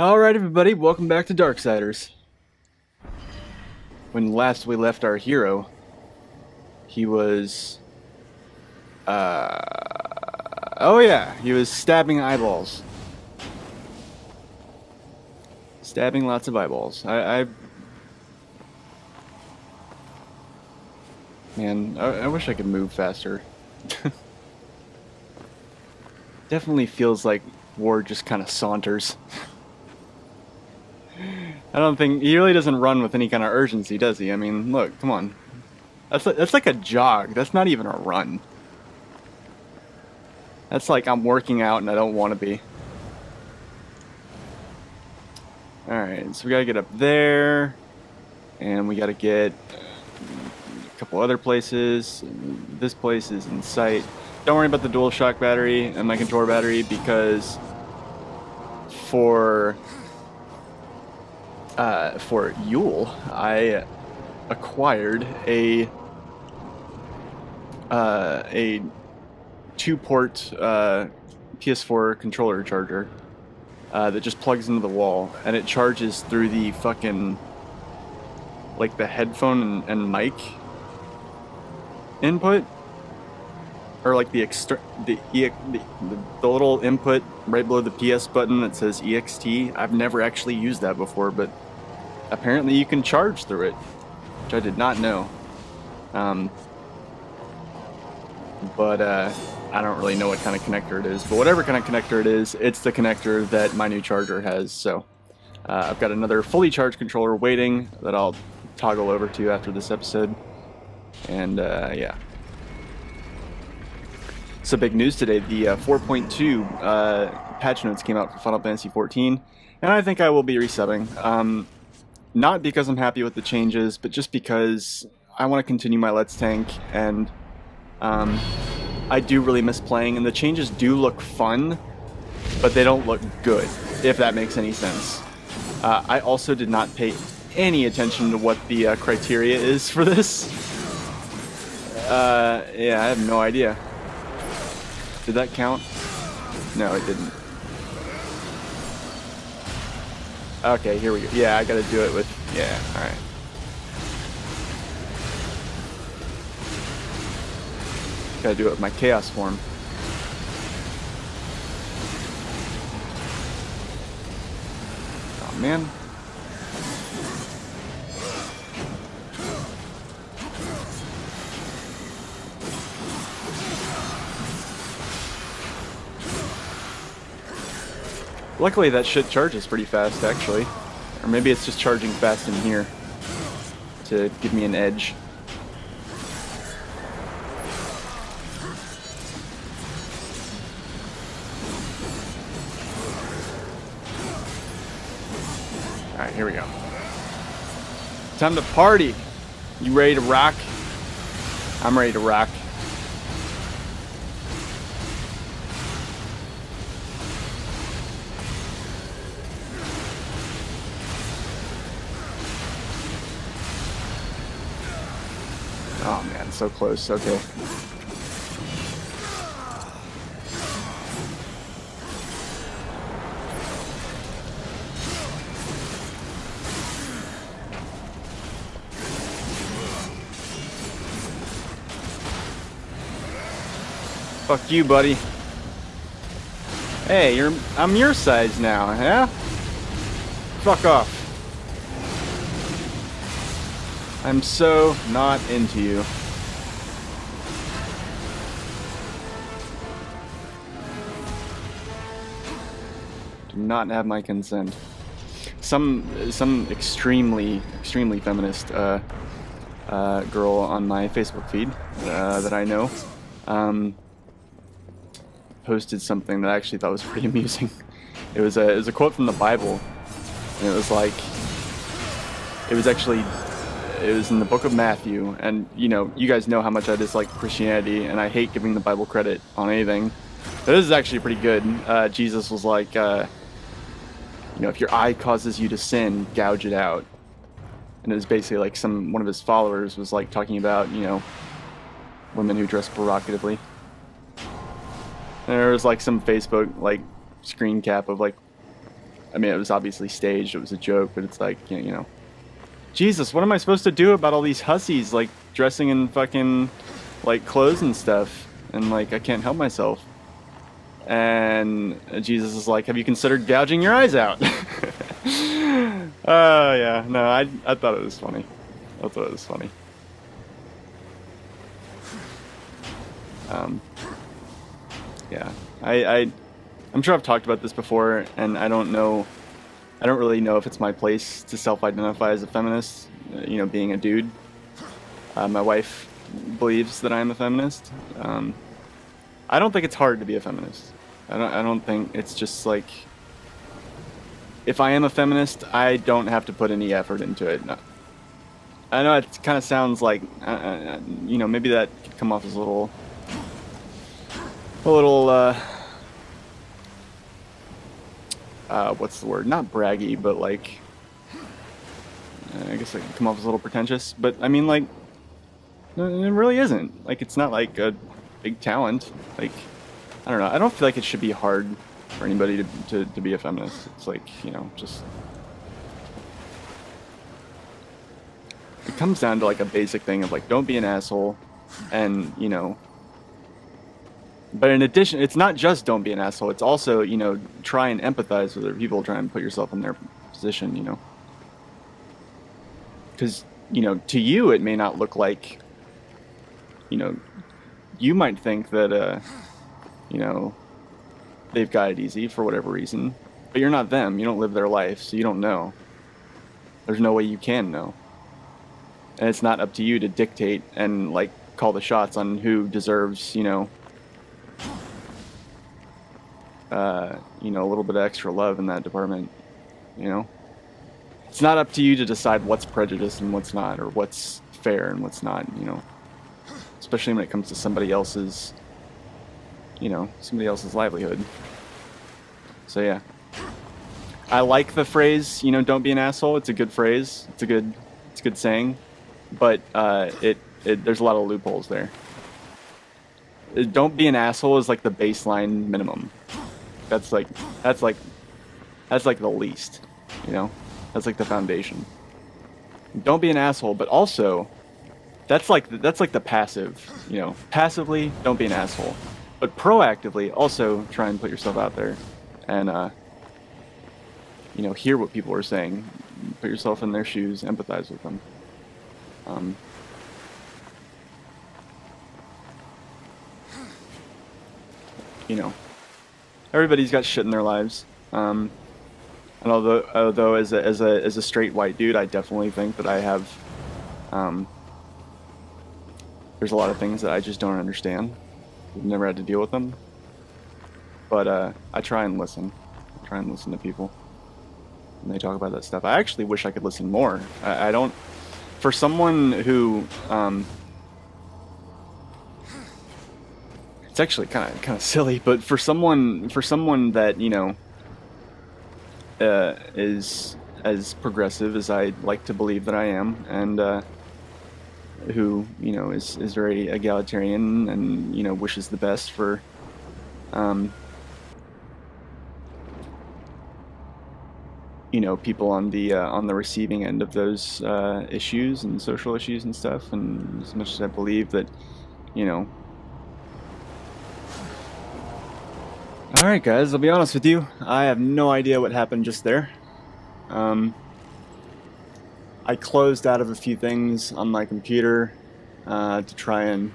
Alright everybody, welcome back to Darksiders. When last we left our hero, he was... oh yeah, he was stabbing eyeballs. Stabbing lots of eyeballs. Man, I wish I could move faster. Definitely feels like Ward just kind of saunters. I don't think he really doesn't run with any kind of urgency, does he? I mean, look, come on. That's like a jog. That's not even a run. That's like I'm working out and I don't want to be. Alright, so we gotta get up there. And we gotta get a couple other places. This place is in sight. Don't worry about the DualShock battery and my controller battery because for Yule, I acquired a 2-port PS4 controller charger that just plugs into the wall, and it charges through the fucking, like, the headphone and mic input, or like the little input right below the PS button that says EXT. I've never actually used that before, but apparently you can charge through it, which I did not know. But I don't really know what kind of connector it is, but whatever kind of connector it is, it's the connector that my new charger has. So I've got another fully charged controller waiting that I'll toggle over to after this episode. And yeah. So big news today, the 4.2 patch notes came out for Final Fantasy XIV, and I think I will be resubbing. Not because I'm happy with the changes, but just because I want to continue my Let's Tank, and I do really miss playing, and the changes do look fun, but they don't look good, if that makes any sense. I also did not pay any attention to what the criteria is for this. Yeah, I have no idea. Did that count? No, it didn't. Okay, here we go. Yeah, I gotta do it with... Yeah, alright. Gotta do it with my chaos form. Oh, man. Luckily that shit charges pretty fast, actually. Or maybe it's just charging fast in here to give me an edge. Alright, here we go. Time to party! You ready to rock? I'm ready to rock. Oh man, so close. Okay. Fuck you, buddy. Hey, I'm your size now, yeah? Fuck off. I'm so not into you. Do not have my consent. Some extremely feminist girl on my Facebook feed that I know posted something that I actually thought was pretty amusing. It was a quote from the Bible, and it was like, it was in the book of Matthew, and you know, you guys know how much I dislike Christianity, and I hate giving the Bible credit on anything. But this is actually pretty good. Jesus was like, you know, if your eye causes you to sin, gouge it out. And it was basically like one of his followers was like talking about, you know, women who dress provocatively. And there was like some Facebook like screen cap of like I mean, it was obviously staged. It was a joke, but it's like, you know, Jesus, what am I supposed to do about all these hussies, like, dressing in fucking, like, clothes and stuff? And, like, I can't help myself. And Jesus is like, have you considered gouging your eyes out? Yeah. No, I thought it was funny. I thought it was funny. Yeah. I'm sure I've talked about this before, and I don't really know if it's my place to self-identify as a feminist, you know, being a dude. My wife believes that I am a feminist. I don't think it's hard to be a feminist. I don't think it's just like, if I am a feminist, I don't have to put any effort into it. No. I know it kind of sounds like, you know, maybe that could come off as a little, what's the word? Not braggy, but like, I guess it could come off as a little pretentious. But I mean, like, it really isn't. Like, it's not like a big talent. Like, I don't know. I don't feel like it should be hard for anybody to be a feminist. It's like, you know, just, it comes down to like a basic thing of like, don't be an asshole, and, you know, but in addition, it's not just don't be an asshole, it's also, you know, try and empathize with other people, try and put yourself in their position, you know, because, you know, to you it may not look like, you know, you might think that you know, they've got it easy for whatever reason, but you're not them. You don't live their life, so you don't know. There's no way you can know. And it's not up to you to dictate and, like, call the shots on who deserves, you know, a little bit of extra love in that department, you know? It's not up to you to decide what's prejudice and what's not, or what's fair and what's not, you know? Especially when it comes to somebody else's, you know, somebody else's livelihood. So yeah, I like the phrase, you know, don't be an asshole. It's a good phrase. It's a good saying, but there's a lot of loopholes there. Don't be an asshole is like the baseline minimum. That's like the least, you know. That's like the foundation. Don't be an asshole, but also that's like the passive, you know. Passively, don't be an asshole. But proactively, also try and put yourself out there, and you know, hear what people are saying, put yourself in their shoes, empathize with them. You know, everybody's got shit in their lives, and although as a straight white dude, I definitely think that I have, there's a lot of things that I just don't understand. I've never had to deal with them, but I try and listen. I try and listen to people when they talk about that stuff. I actually wish I could listen more. I don't. For someone who, it's actually kind of silly, but for someone that, you know, is as progressive as I like to believe that I am, and who, you know, is very egalitarian and, you know, wishes the best for you know, people on the receiving end of those issues and social issues and stuff, and as much as I believe that, you know. Alright guys, I'll be honest with you, I have no idea what happened just there. I closed out of a few things on my computer to try and,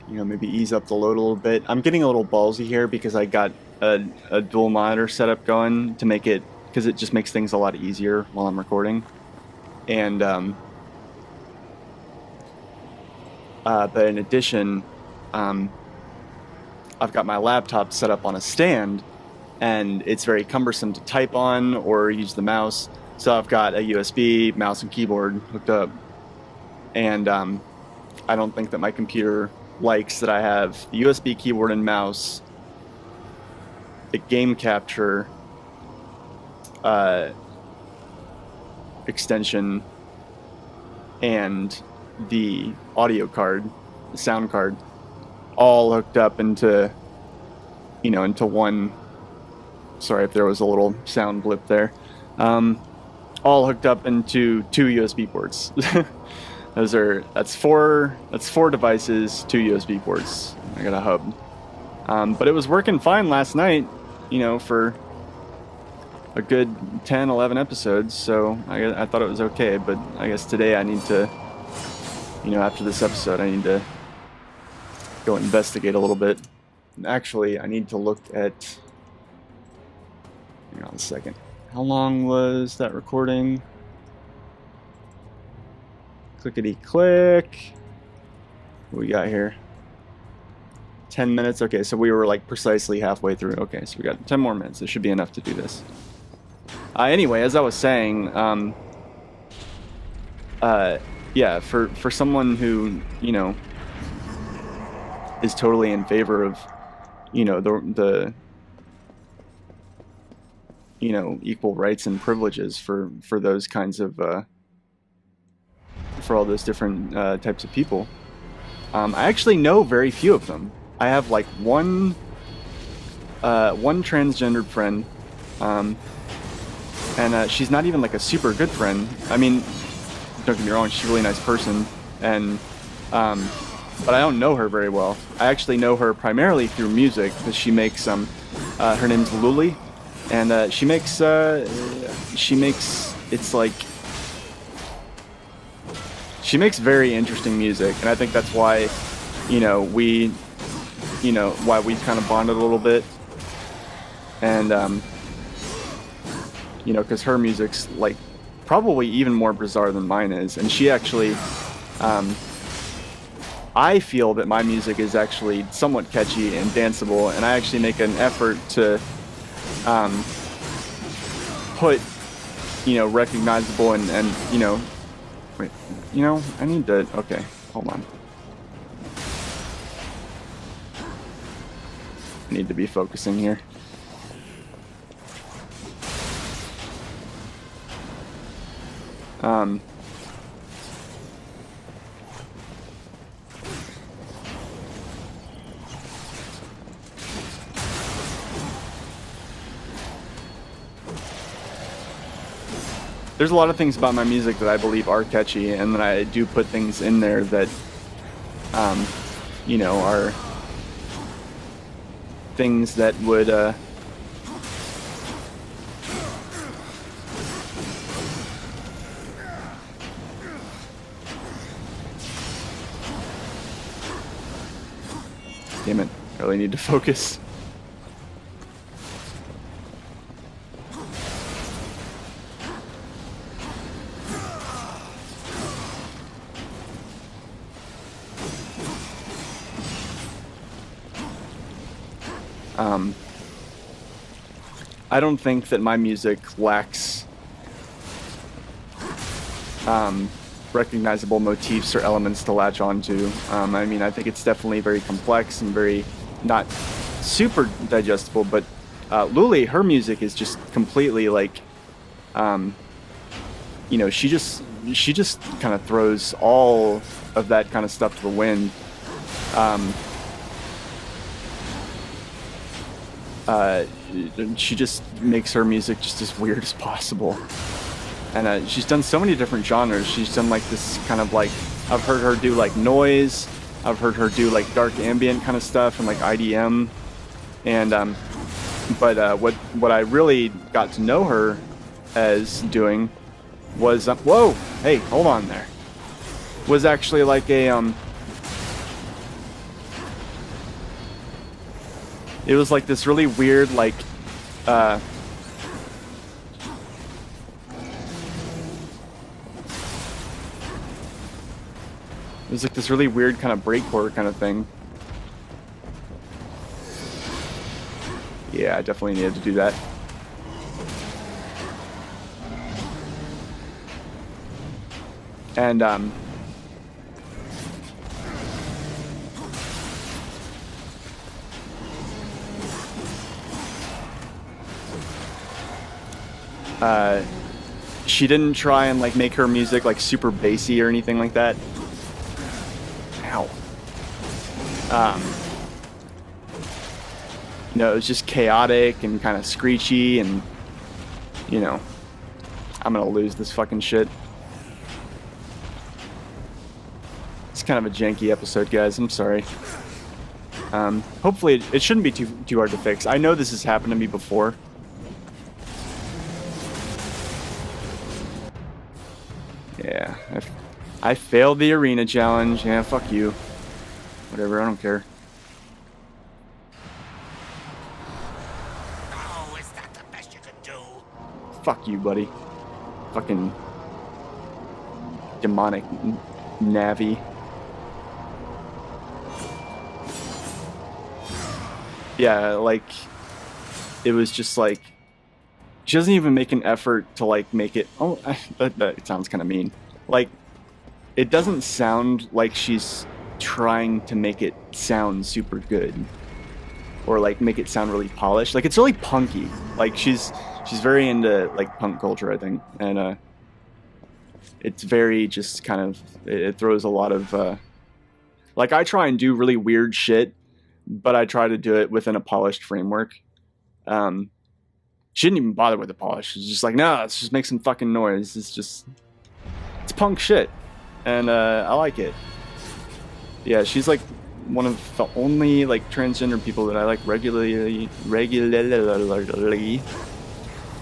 you know, maybe ease up the load a little bit. I'm getting a little ballsy here because I got a dual monitor setup going to make it, because it just makes things a lot easier while I'm recording. And but in addition, I've got my laptop set up on a stand, and it's very cumbersome to type on or use the mouse. So I've got a USB mouse and keyboard hooked up, and I don't think that my computer likes that I have the USB keyboard and mouse, the game capture extension, and the audio card, the sound card, all hooked up into, you know, into one Sorry if there was a little sound blip there. All hooked up into 2 USB ports. That's four devices, 2 USB ports. I got a hub. But it was working fine last night, for a good 10, 11 episodes, so I thought it was okay, but I guess today I need to, after this episode, I need to go investigate a little bit. And actually, I need to look at... Hang on a second. How long was that recording? Clickety-click. What we got here? 10 minutes. Okay, so we were like precisely halfway through. Okay, so we got 10 more minutes. It should be enough to do this. Anyway, as I was saying, yeah, for someone who, is totally in favor of, the equal rights and privileges for those kinds of, for all those different types of people. I actually know very few of them. I have like one transgendered friend, and she's not even like a super good friend. I mean, don't get me wrong, she's a really nice person, and but I don't know her very well. I actually know her primarily through music, because she makes her name's Luli, and she makes it's like she makes very interesting music, and I think that's why why we kind of bonded a little bit, and because her music's like probably even more bizarre than mine is, and she actually I feel that my music is actually somewhat catchy and danceable, and I actually make an effort to put recognizable and wait, I need to, okay, hold on. I need to be focusing here. There's a lot of things about my music that I believe are catchy, and then I do put things in there that, are things that would, damn it, I really need to focus. I don't think that my music lacks recognizable motifs or elements to latch onto. I mean, I think it's definitely very complex and very not super digestible, but Luli, her music is just completely like, she just kind of throws all of that kind of stuff to the wind. She just makes her music just as weird as possible, and she's done so many different genres. She's done like this kind of like, I've heard her do like noise, I've heard her do like dark ambient kind of stuff and like IDM, and but what I really got to know her as doing was whoa, hey, hold on there, was actually like a it was like this really weird, like, it was like this really weird kind of breakcore kind of thing. Yeah, I definitely needed to do that. And, she didn't try and like make her music like super bassy or anything like that. Ow. You know, it was just chaotic and kind of screechy, and you know, I'm gonna lose this fucking shit. It's kind of a janky episode, guys. I'm sorry. Hopefully it shouldn't be too hard to fix. I know this has happened to me before. Yeah, I failed the arena challenge. Yeah, fuck you. Whatever, I don't care. Oh, is that the best you could do? Fuck you, buddy. Fucking demonic Navi. Yeah, like, it was just like, she doesn't even make an effort to like make it, oh, that sounds kind of mean. Like, it doesn't sound like she's trying to make it sound super good. Or like make it sound really polished. Like, it's really punky. Like, she's very into like punk culture, I think. And it's very just kind of, it throws a lot of, like, I try and do really weird shit, but I try to do it within a polished framework. She didn't even bother with the polish. She's just like, no, let's just make some fucking noise. It's punk shit. And I like it. Yeah, she's like one of the only like transgender people that I like regularly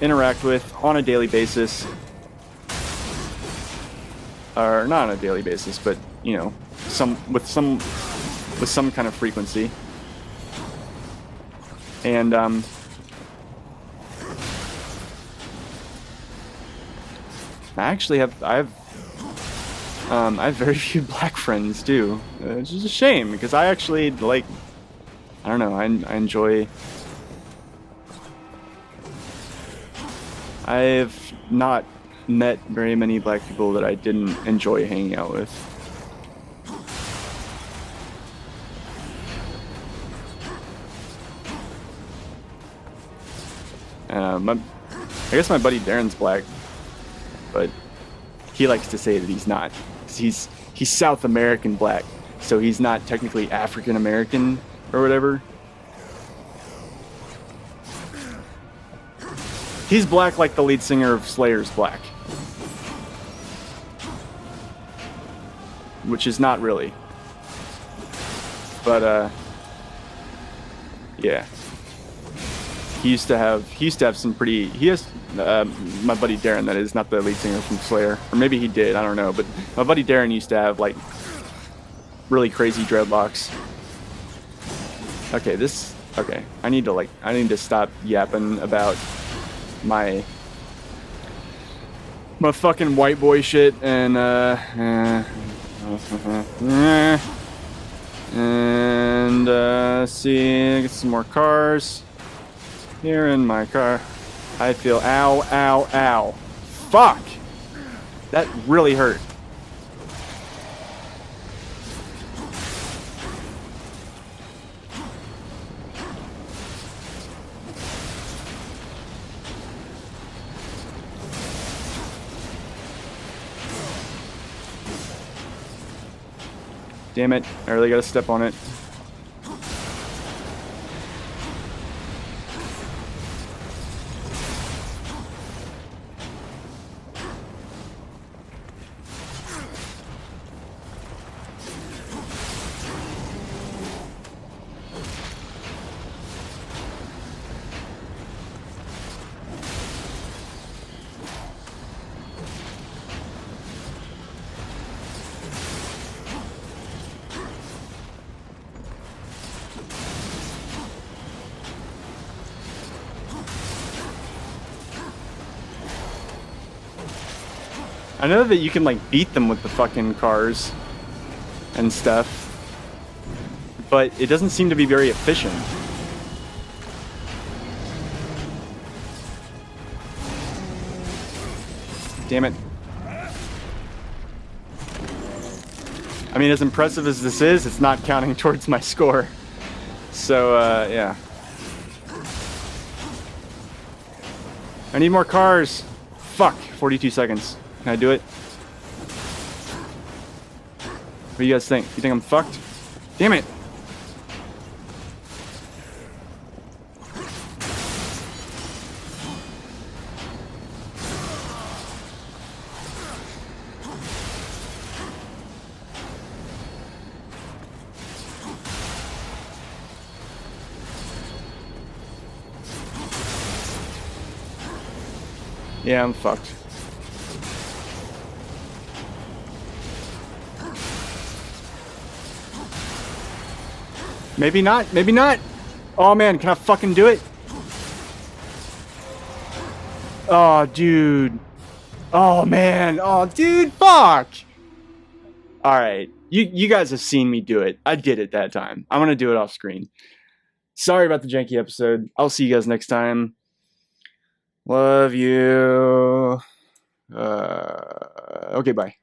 interact with on a daily basis. Or not on a daily basis, but you know, with some kind of frequency. And I have very few black friends too, which is a shame because I actually like, I don't know, I enjoy. I've not met very many black people that I didn't enjoy hanging out with. I guess my buddy Darren's black, but he likes to say that he's not. 'Cause he's South American black, so he's not technically African American or whatever. He's black like the lead singer of Slayer's black, which is not really. But yeah. He used to have some pretty. He has my buddy Darren, that is, not the lead singer from Slayer, or maybe he did. I don't know. But my buddy Darren used to have like really crazy dreadlocks. Okay, okay. I need to stop yapping about my fucking white boy shit and see, get some more cars. Here in my car, I feel ow. Fuck! That really hurt. Damn it, I really gotta step on it. I know that you can like beat them with the fucking cars and stuff, but it doesn't seem to be very efficient. Damn it. I mean, as impressive as this is, it's not counting towards my score. So, yeah. I need more cars. Fuck, 42 seconds. Can I do it? What do you guys think? You think I'm fucked? Damn it! Yeah, I'm fucked. Maybe not. Maybe not. Oh, man. Can I fucking do it? Oh, dude. Oh, man. Oh, dude. Fuck. All right. You guys have seen me do it. I did it that time. I'm going to do it off screen. Sorry about the janky episode. I'll see you guys next time. Love you. Okay, bye.